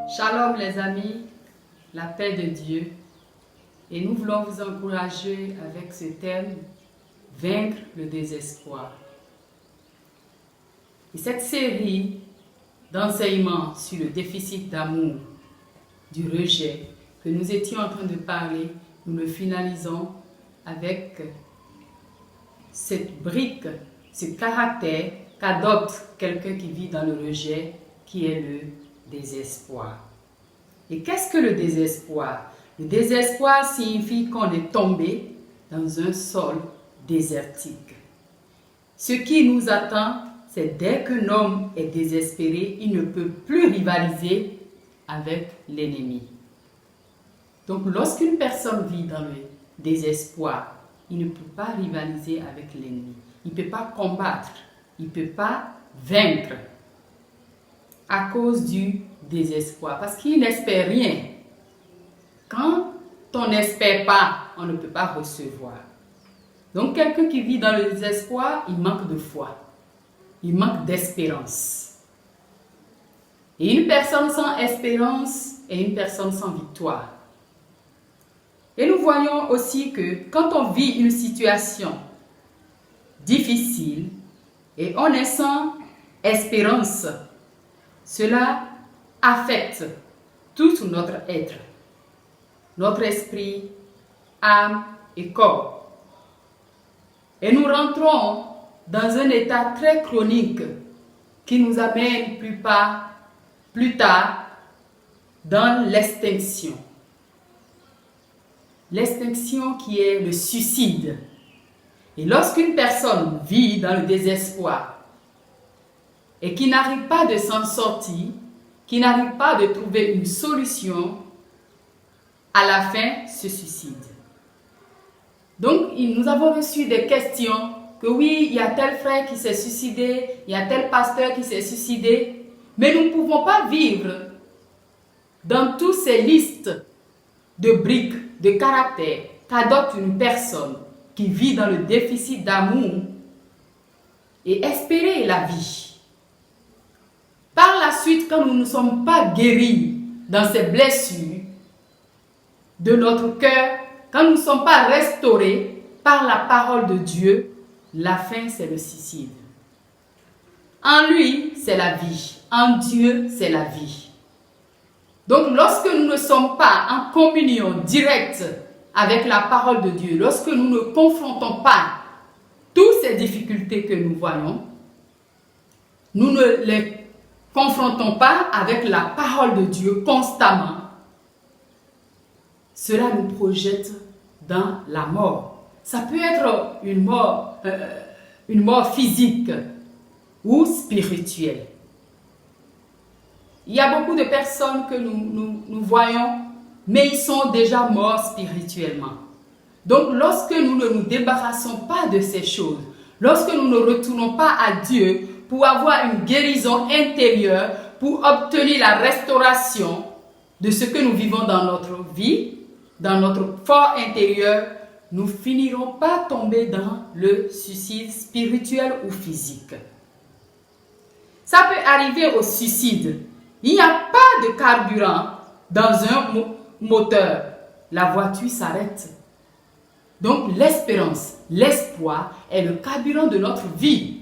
Shalom les amis, la paix de Dieu. Et nous voulons vous encourager avec ce thème, vaincre le désespoir. Et cette série d'enseignements sur le déficit d'amour, du rejet, que nous étions en train de parler, nous le finalisons avec cette brique, ce caractère qu'adopte quelqu'un qui vit dans le rejet, qui est le désespoir. Et qu'est-ce que le désespoir? Le désespoir signifie qu'on est tombé dans un sol désertique. Ce qui nous attend, c'est dès qu'un homme est désespéré, il ne peut plus rivaliser avec l'ennemi. Donc lorsqu'une personne vit dans le désespoir, il ne peut pas rivaliser avec l'ennemi. Il ne peut pas combattre, il ne peut pas vaincre à cause du désespoir, parce qu'il n'espère rien. Quand on n'espère pas, on ne peut pas recevoir. Donc quelqu'un qui vit dans le désespoir, il manque de foi, il manque d'espérance. Et une personne sans espérance est une personne sans victoire. Et nous voyons aussi que quand on vit une situation difficile et on est sans espérance, cela affecte tout notre être, notre esprit, âme et corps. Et nous rentrons dans un état très chronique qui nous amène plus tard dans l'extinction. L'extinction qui est le suicide. Et lorsqu'une personne vit dans le désespoir et qui n'arrive pas de s'en sortir, qui n'arrive pas de trouver une solution, à la fin se suicide. Donc, nous avons reçu des questions que oui, il y a tel frère qui s'est suicidé, il y a tel pasteur qui s'est suicidé, mais nous ne pouvons pas vivre dans toutes ces listes de briques, de caractères qu'adopte une personne qui vit dans le déficit d'amour et espérer la vie. Par la suite, quand nous ne sommes pas guéris dans ces blessures de notre cœur, quand nous ne sommes pas restaurés par la parole de Dieu, la fin, c'est le suicide. En lui, c'est la vie. En Dieu, c'est la vie. Donc, lorsque nous ne sommes pas en communion directe avec la parole de Dieu, lorsque nous ne confrontons pas toutes ces difficultés que nous voyons, nous ne les confrontons pas avec la parole de Dieu constamment, cela nous projette dans la mort. Ça peut être une mort physique ou spirituelle. Il y a beaucoup de personnes que nous voyons, mais ils sont déjà morts spirituellement. Donc, lorsque nous ne nous débarrassons pas de ces choses, lorsque nous ne retournons pas à Dieu pour avoir une guérison intérieure, pour obtenir la restauration de ce que nous vivons dans notre vie, dans notre fort intérieur, nous finirons par tomber dans le suicide spirituel ou physique. Ça peut arriver au suicide. Il n'y a pas de carburant dans un moteur. La voiture s'arrête. Donc l'espérance, l'espoir est le carburant de notre vie.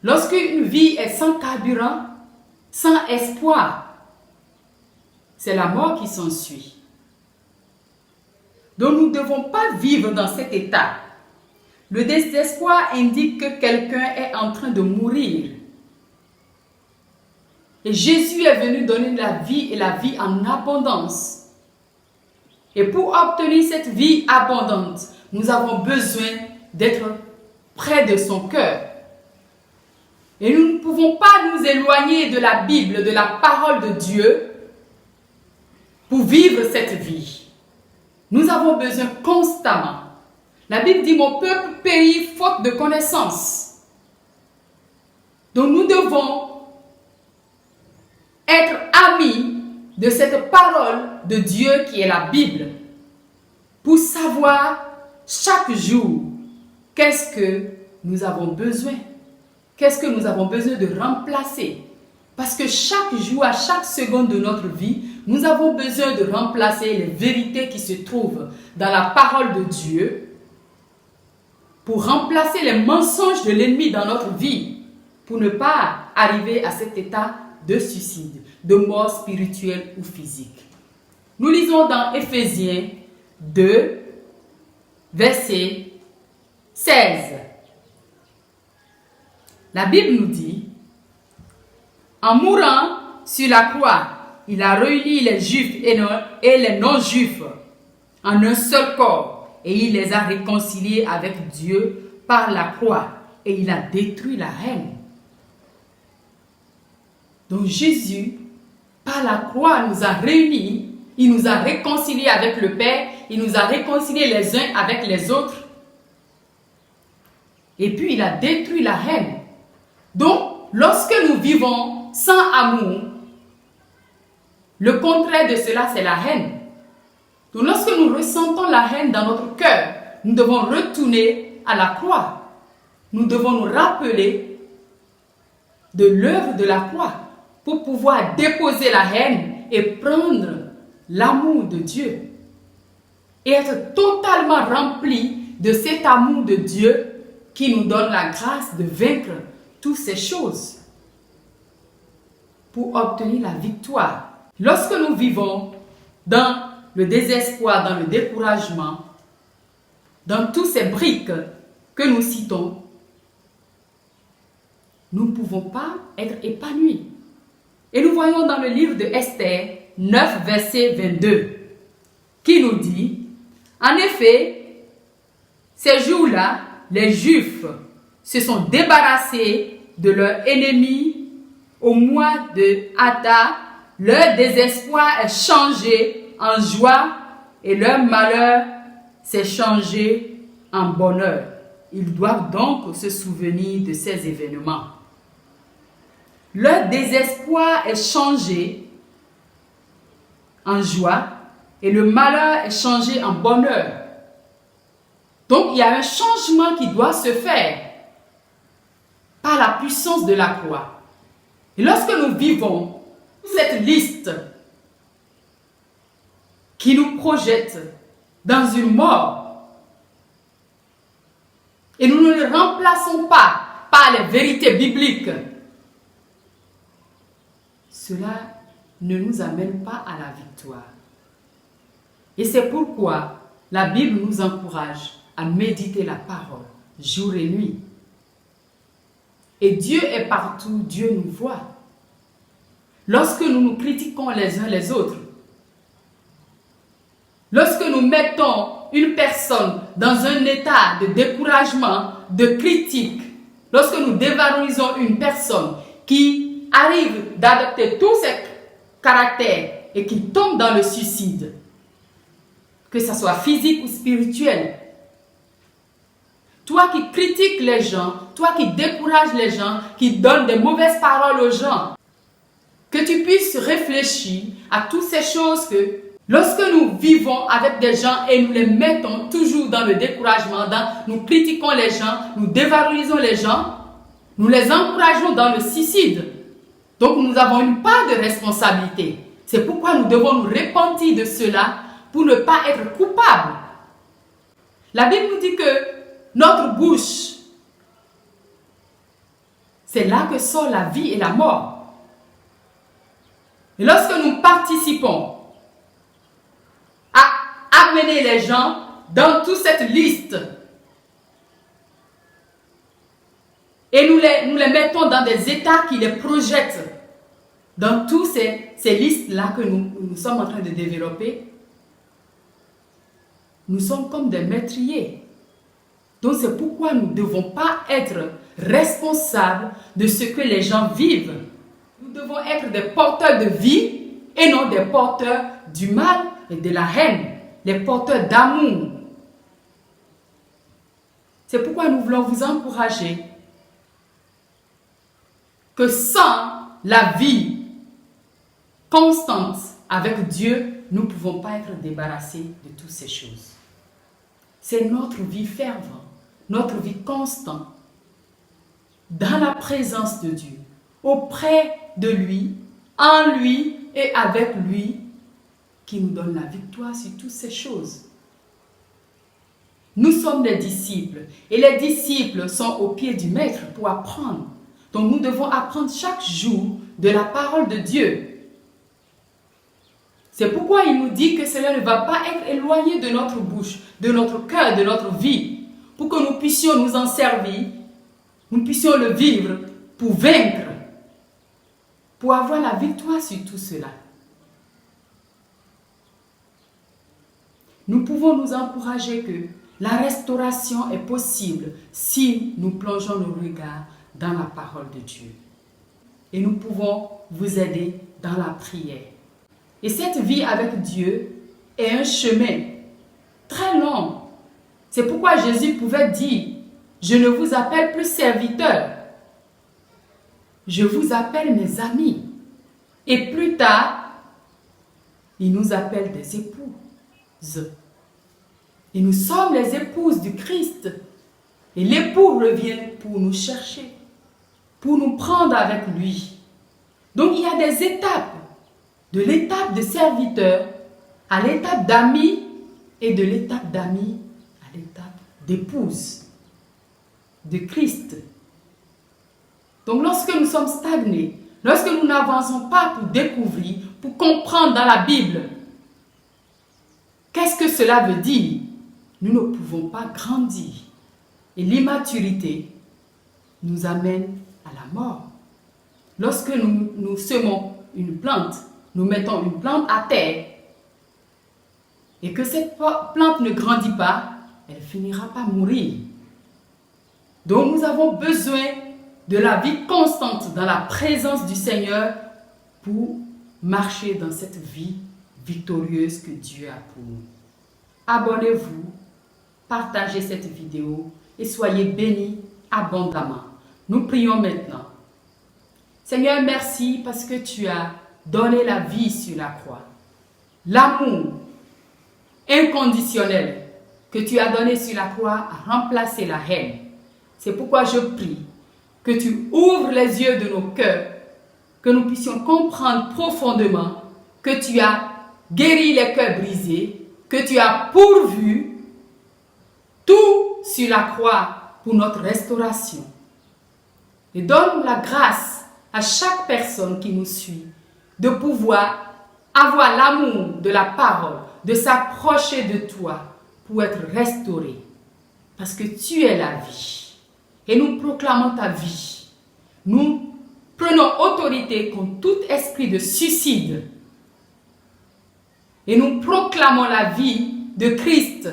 Lorsqu'une vie est sans carburant, sans espoir, c'est la mort qui s'ensuit. Donc nous ne devons pas vivre dans cet état. Le désespoir indique que quelqu'un est en train de mourir. Et Jésus est venu donner la vie et la vie en abondance. Et pour obtenir cette vie abondante, nous avons besoin d'être près de son cœur. Et nous ne pouvons pas nous éloigner de la Bible, de la parole de Dieu, pour vivre cette vie. Nous avons besoin constamment. La Bible dit, mon peuple périt faute de connaissance. Donc nous devons être amis de cette parole de Dieu qui est la Bible, pour savoir chaque jour qu'est-ce que nous avons besoin. Qu'est-ce que nous avons besoin de remplacer? Parce que chaque jour, à chaque seconde de notre vie, nous avons besoin de remplacer les vérités qui se trouvent dans la parole de Dieu pour remplacer les mensonges de l'ennemi dans notre vie, pour ne pas arriver à cet état de suicide, de mort spirituelle ou physique. Nous lisons dans Éphésiens 2, verset 16. La Bible nous dit, en mourant sur la croix, il a réuni les Juifs et les non-Juifs en un seul corps et il les a réconciliés avec Dieu par la croix et il a détruit la haine. Donc Jésus, par la croix, nous a réunis, il nous a réconciliés avec le Père, il nous a réconciliés les uns avec les autres et puis il a détruit la haine. Donc, lorsque nous vivons sans amour, le contraire de cela, c'est la haine. Donc, lorsque nous ressentons la haine dans notre cœur, nous devons retourner à la croix. Nous devons nous rappeler de l'œuvre de la croix pour pouvoir déposer la haine et prendre l'amour de Dieu. Et être totalement rempli de cet amour de Dieu qui nous donne la grâce de vaincre toutes ces choses pour obtenir la victoire. Lorsque nous vivons dans le désespoir, dans le découragement, dans toutes ces briques que nous citons, nous ne pouvons pas être épanouis. Et nous voyons dans le livre de Esther 9, verset 22, qui nous dit, en effet, ces jours-là, les Juifs se sont débarrassés de leurs ennemis au mois de Adar. Leur désespoir est changé en joie et leur malheur s'est changé en bonheur. Ils doivent donc se souvenir de ces événements. Leur désespoir est changé en joie et le malheur est changé en bonheur. Donc, il y a un changement qui doit se faire par la puissance de la croix. Et lorsque nous vivons cette liste qui nous projette dans une mort, et nous ne le remplaçons pas par les vérités bibliques, cela ne nous amène pas à la victoire. Et c'est pourquoi la Bible nous encourage à méditer la parole jour et nuit. Et Dieu est partout, Dieu nous voit. Lorsque nous nous critiquons les uns les autres, lorsque nous mettons une personne dans un état de découragement, de critique, lorsque nous dévalorisons une personne qui arrive d'adopter tous ses caractères et qui tombe dans le suicide, que ce soit physique ou spirituel, toi qui critiques les gens, toi qui décourages les gens, qui donnes des mauvaises paroles aux gens, que tu puisses réfléchir à toutes ces choses que lorsque nous vivons avec des gens et nous les mettons toujours dans le découragement, nous critiquons les gens, nous dévalorisons les gens, nous les encourageons dans le suicide. Donc nous avons une part de responsabilité. C'est pourquoi nous devons nous repentir de cela pour ne pas être coupables. La Bible nous dit que notre bouche, c'est là que sort la vie et la mort. Et lorsque nous participons à amener les gens dans toute cette liste et nous les mettons dans des états qui les projettent dans toutes ces listes-là que nous sommes en train de développer, nous sommes comme des meurtriers. Donc c'est pourquoi nous ne devons pas être responsables de ce que les gens vivent. Nous devons être des porteurs de vie et non des porteurs du mal et de la haine, les porteurs d'amour. C'est pourquoi nous voulons vous encourager que sans la vie constante avec Dieu, nous ne pouvons pas être débarrassés de toutes ces choses. C'est notre vie fervente, notre vie constante, dans la présence de Dieu, auprès de lui, en lui et avec lui qui nous donne la victoire sur toutes ces choses. Nous sommes des disciples et les disciples sont au pied du maître pour apprendre. Donc nous devons apprendre chaque jour de la parole de Dieu. C'est pourquoi il nous dit que cela ne va pas être éloigné de notre bouche, de notre cœur, de notre vie, pour que nous puissions nous en servir, nous puissions le vivre pour vaincre, pour avoir la victoire sur tout cela. Nous pouvons nous encourager que la restauration est possible si nous plongeons nos regards dans la parole de Dieu. Et nous pouvons vous aider dans la prière. Et cette vie avec Dieu est un chemin très long. C'est pourquoi Jésus pouvait dire, je ne vous appelle plus serviteurs, je vous appelle mes amis. Et plus tard, il nous appelle des épouses. Et nous sommes les épouses du Christ. Et l'époux revient pour nous chercher, pour nous prendre avec lui. Donc il y a des étapes. De l'étape de serviteur à l'étape d'ami et de l'étape d'ami à l'étape d'épouse de Christ. Donc lorsque nous sommes stagnés, lorsque nous n'avançons pas pour découvrir, pour comprendre dans la Bible, qu'est-ce que cela veut dire? Nous ne pouvons pas grandir. Et l'immaturité nous amène à la mort. Lorsque nous semons une plante, nous mettons une plante à terre et que cette plante ne grandit pas, elle finira par mourir. Donc nous avons besoin de la vie constante dans la présence du Seigneur pour marcher dans cette vie victorieuse que Dieu a pour nous. Abonnez-vous, partagez cette vidéo et soyez bénis abondamment. Nous prions maintenant. Seigneur, merci parce que tu as donné la vie sur la croix. L'amour inconditionnel que tu as donné sur la croix a remplacé la haine. C'est pourquoi je prie que tu ouvres les yeux de nos cœurs, que nous puissions comprendre profondément que tu as guéri les cœurs brisés, que tu as pourvu tout sur la croix pour notre restauration. Et donne la grâce à chaque personne qui nous suit de pouvoir avoir l'amour de la parole, de s'approcher de toi pour être restauré. Parce que tu es la vie. Et nous proclamons ta vie. Nous prenons autorité contre tout esprit de suicide. Et nous proclamons la vie de Christ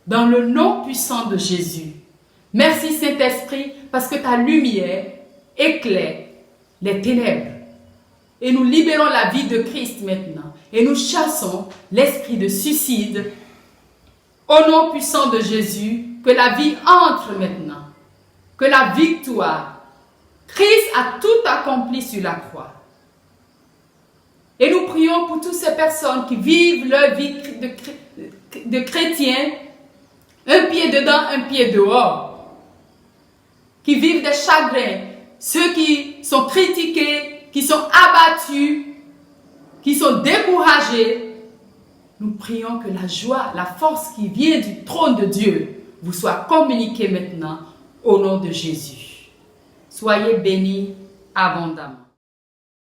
dans le nom puissant de Jésus. Merci Saint-Esprit parce que ta lumière éclaire les ténèbres. Et nous libérons la vie de Christ maintenant. Et nous chassons l'esprit de suicide. Au nom puissant de Jésus, que la vie entre maintenant. Que la victoire. Christ a tout accompli sur la croix. Et nous prions pour toutes ces personnes qui vivent leur vie de chrétiens, un pied dedans, un pied dehors. Qui vivent des chagrins. Ceux qui sont critiqués, qui sont abattus, qui sont découragés, nous prions que la joie, la force qui vient du trône de Dieu vous soit communiquée maintenant au nom de Jésus. Soyez bénis abondamment.